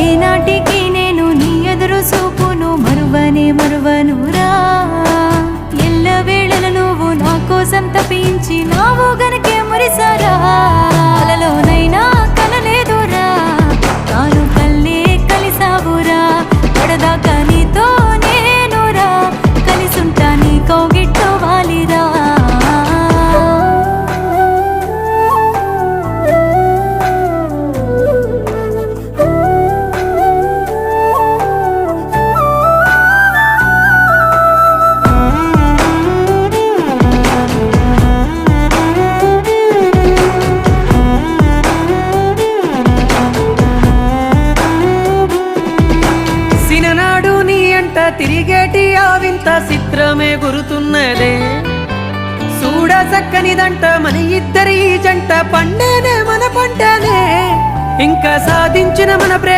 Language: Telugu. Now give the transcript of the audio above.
ఏనాటికి నేను నీ ఎదురు చూపును మరువనురా. ఎల్లవేళల నువ్వు నా కోసం తప్పించి నావు గనకే మురిసారా. అలలోనైనా కలలేదురా, తాను కల్లే కలిసావురా. పడదాకా నీతో నేనురా, కలిసుంటా నీ కౌగిట్లో వాలిరా. సిననాడు నీ అంట తిరిగేటి ఆ వింత చిత్రమే గురుతున్నదే. చూడ చక్కనిదంట మన ఇద్దరి జంట, పండేనే మన పంటనే ఇంకా సాధించిన మన ప్రేమ.